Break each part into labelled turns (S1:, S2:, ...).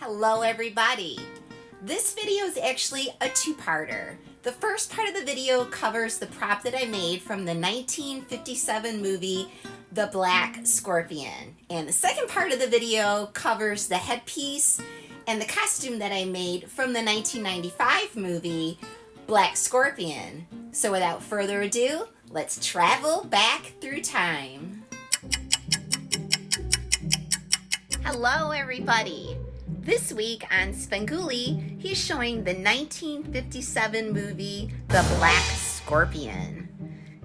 S1: Hello everybody! This video is actually a two-parter. The first part of the video covers the prop that I made from the 1957 movie The Black Scorpion. And the second part of the video covers the headpiece and the costume that I made from the 1995 movie Black Scorpion. So without further ado, let's travel back through time. Hello everybody! This week on Svengoolie, he's showing the 1957 movie The Black Scorpion.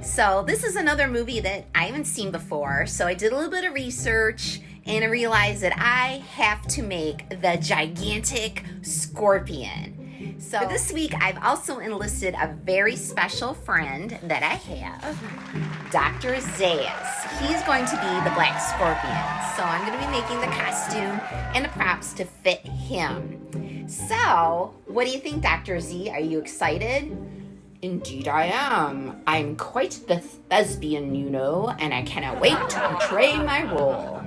S1: So this is another movie that I haven't seen before, so I did a little bit of research and I realized that I have to make the gigantic scorpion. So for this week, I've also enlisted a very special friend that I have, Dr. Zayas. He's going to be the Black Scorpion. So I'm going to be making the costume and the props to fit him. So, what do you think, Dr. Z? Are you excited? Indeed I am. I'm quite the thespian, you know, and I cannot wait to portray my role.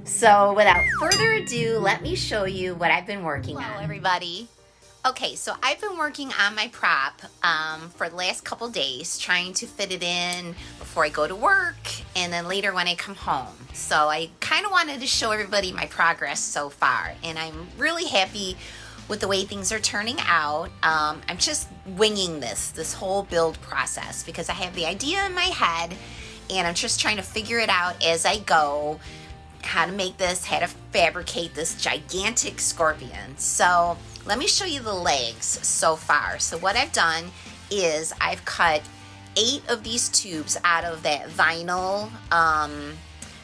S1: So, without further ado, let me show you what I've been working on. Hello, everybody. Okay, so I've been working on my prop for the last couple days, trying to fit it in before I go to work and then later when I come home. So I kind of wanted to show everybody my progress so far, and I'm really happy with the way things are turning out. I'm just winging this whole build process because I have the idea in my head and I'm just trying to figure it out as I go, how to make this, how to fabricate this gigantic scorpion. So let me show you the legs so far. So what I've done is I've cut 8 of these tubes out of that vinyl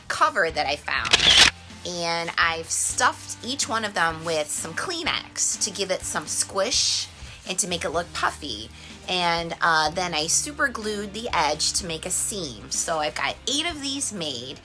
S1: cover that I found. And I've stuffed each one of them with some Kleenex to give it some squish and to make it look puffy. And then I super glued the edge to make a seam. So I've got 8 of these made.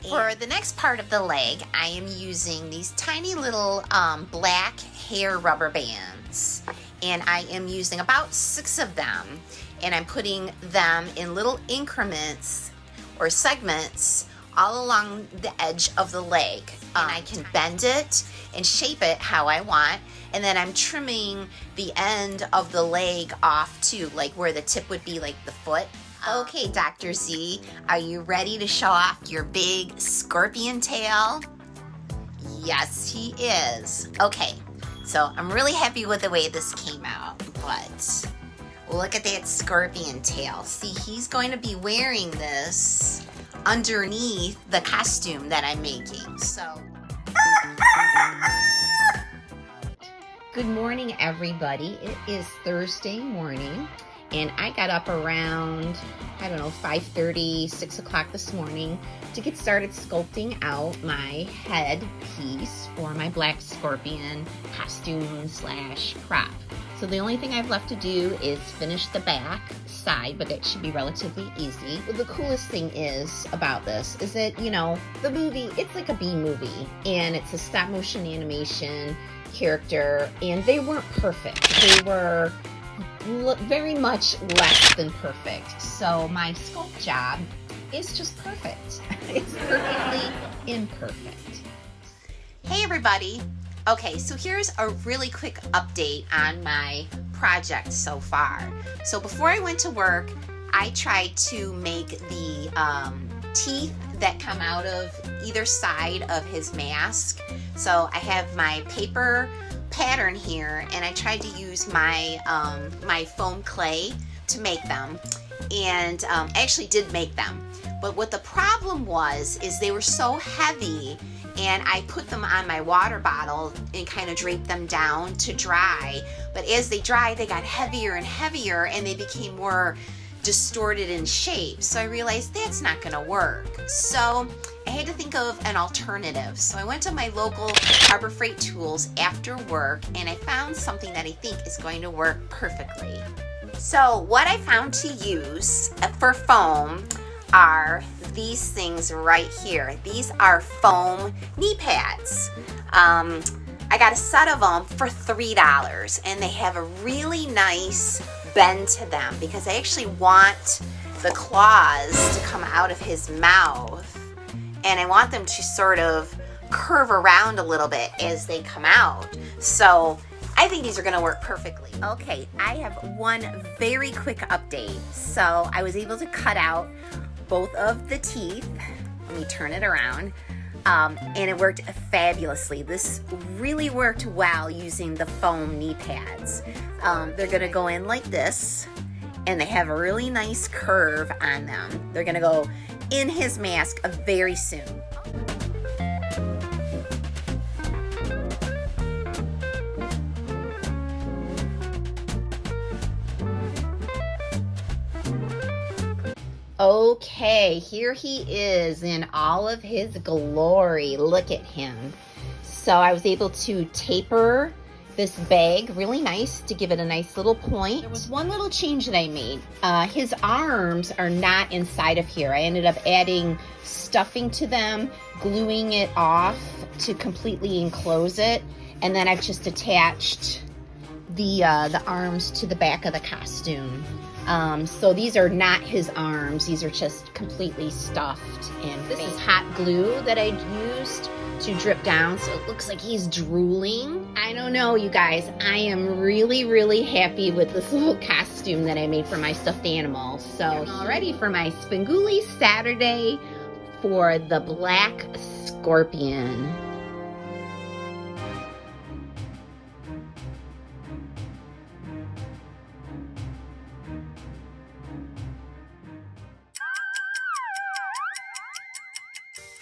S1: For the next part of the leg, I am using these tiny little black hair rubber bands. And I am using about 6 of them. And I'm putting them in little increments or segments all along the edge of the leg. And I can bend it and shape it how I want. And then I'm trimming the end of the leg off too, like where the tip would be like the foot. Okay, Dr. Z, are you ready to show off your big scorpion tail? Yes, he is. Okay, so I'm really happy with the way this came out, but look at that scorpion tail. See, he's going to be wearing this underneath the costume that I'm making, so. Good morning, everybody. It is Thursday morning. And I got up around, 5:30, 6 o'clock this morning to get started sculpting out my head piece for my Black Scorpion costume / prop. So the only thing I've left to do is finish the back side, but that should be relatively easy. Well, the coolest thing is about this is that, the movie, it's like a B movie, and it's a stop motion animation character, and they weren't perfect. They were very much less than perfect. So my sculpt job is just perfect. It's perfectly imperfect. Hey everybody. Okay, so here's a really quick update on my project so far. So before I went to work, I tried to make the teeth that come out of either side of his mask. So I have my paper pattern here, and I tried to use my my foam clay to make them, and I actually did make them. But what the problem was is they were so heavy, and I put them on my water bottle and kind of draped them down to dry. But as they dried, they got heavier and heavier, and they became more distorted in shape. So I realized that's not gonna work. So I had to think of an alternative. So I went to my local Harbor Freight Tools after work, and I found something that I think is going to work perfectly. So what I found to use for foam are these things right here. These are foam knee pads. I got a set of them for $3, and they have a really nice bend to them because I actually want the claws to come out of his mouth, and I want them to sort of curve around a little bit as they come out. So I think these are gonna work perfectly. Okay, I have one very quick update. So I was able to cut out both of the teeth. Let me turn it around. And it worked fabulously. This really worked well using the foam knee pads. They're gonna go in like this, and they have a really nice curve on them. They're gonna go in his mask very soon. Okay, here he is in all of his glory. Look at him. So I was able to taper this bag really nice to give it a nice little point. There was one little change that I made. His arms are not inside of here. I ended up adding stuffing to them, gluing it off to completely enclose it, and then I've just attached the arms to the back of the costume. So these are not his arms. These are just completely stuffed. And this is hot glue that I used to drip down, so it looks like he's drooling. I don't know, you guys. I am really, really happy with this little costume that I made for my stuffed animal. So I'm all ready for my Svengoolie Saturday for the Black Scorpion.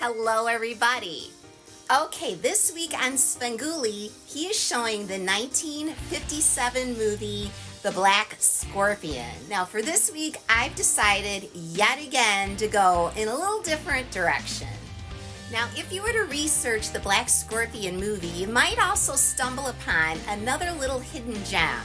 S1: Hello everybody. Okay, this week on Svengoolie, he is showing the 1957 movie, The Black Scorpion. Now for this week, I've decided yet again to go in a little different direction. Now if you were to research the Black Scorpion movie, you might also stumble upon another little hidden gem.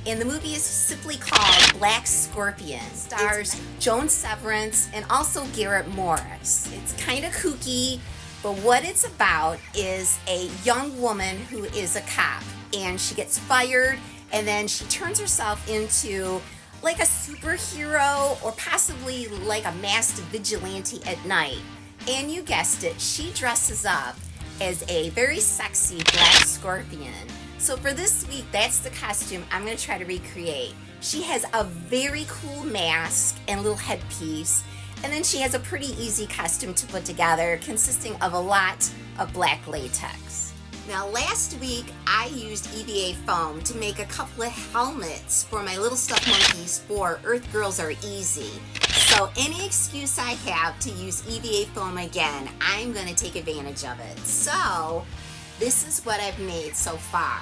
S1: And the movie is simply called Black Scorpion. It stars Joan Severance and also Garrett Morris. It's kind of kooky, but what it's about is a young woman who is a cop, and she gets fired, and then she turns herself into like a superhero or possibly like a masked vigilante at night. And you guessed it, she dresses up as a very sexy black scorpion. So for this week, that's the costume I'm going to try to recreate. She has a very cool mask and little headpiece, and then she has a pretty easy costume to put together consisting of a lot of black latex. Now last week, I used EVA foam to make a couple of helmets for my little stuffed monkeys for Earth Girls Are Easy. So any excuse I have to use EVA foam again, I'm going to take advantage of it. So this is what I've made so far.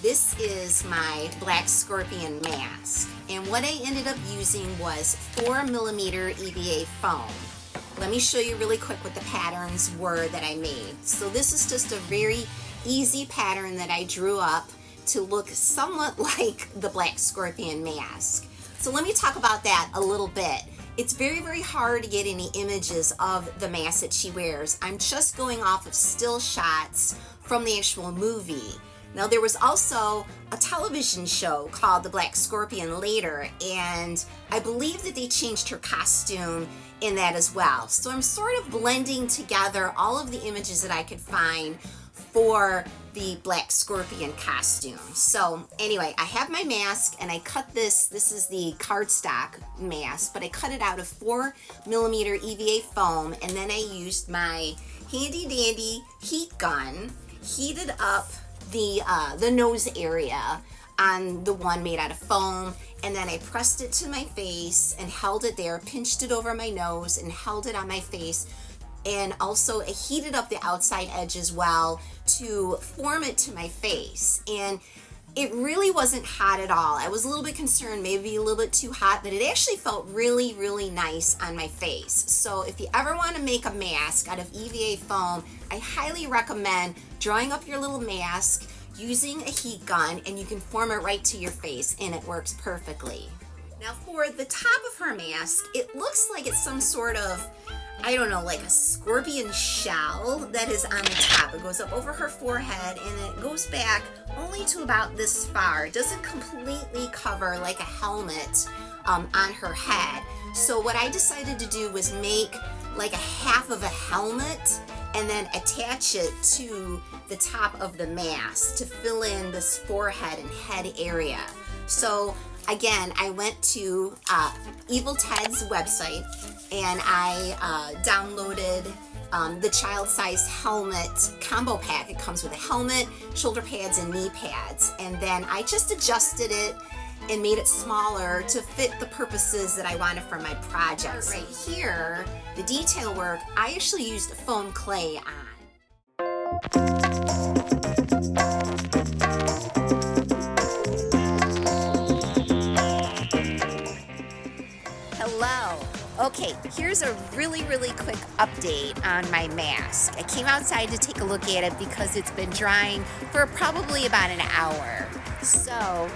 S1: This is my Black Scorpion mask. And what I ended up using was 4mm EVA foam. Let me show you really quick what the patterns were that I made. So this is just a very easy pattern that I drew up to look somewhat like the Black Scorpion mask. So let me talk about that a little bit. It's very, very hard to get any images of the mask that she wears. I'm just going off of still shots from the actual movie. Now there was also a television show called The Black Scorpion later, and I believe that they changed her costume in that as well. So I'm sort of blending together all of the images that I could find for the Black Scorpion costume. So anyway, I have my mask and I cut this is the cardstock mask, but I cut it out of 4mm EVA foam, and then I used my handy dandy heat gun, heated up the nose area on the one made out of foam, and then I pressed it to my face and held it there, pinched it over my nose and held it on my face, and also I heated up the outside edge as well to form it to my face. And it really wasn't hot at all. I was a little bit concerned, maybe a little bit too hot, but it actually felt really, really nice on my face. So if you ever want to make a mask out of EVA foam, I highly recommend drawing up your little mask using a heat gun, and you can form it right to your face, and it works perfectly. Now for the top of her mask, it looks like it's some sort of, I don't know, like a scorpion shell that is on the top. It goes up over her forehead and it goes back only to about this far. It doesn't completely cover like a helmet on her head. So what I decided to do was make like a half of a helmet and then attach it to the top of the mask to fill in this forehead and head area. So again, I went to Evil Ted's website and I downloaded the child-sized helmet combo pack. It comes with a helmet, shoulder pads, and knee pads. And then I just adjusted it and made it smaller to fit the purposes that I wanted for my project. Right here, the detail work, I actually used foam clay on. Hello. Okay, here's a really quick update on my mask. I came outside to take a look at it because it's been drying for probably about an hour. So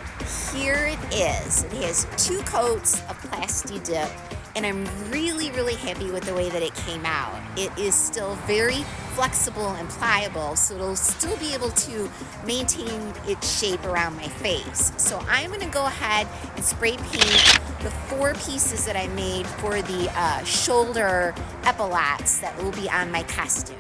S1: here it is. It has 2 coats of Plasti Dip, and I'm really happy with the way that it came out. It is still very flexible and pliable, so it'll still be able to maintain its shape around my face. So I'm gonna go ahead and spray paint the 4 pieces that I made for the shoulder epaulets that will be on my costume.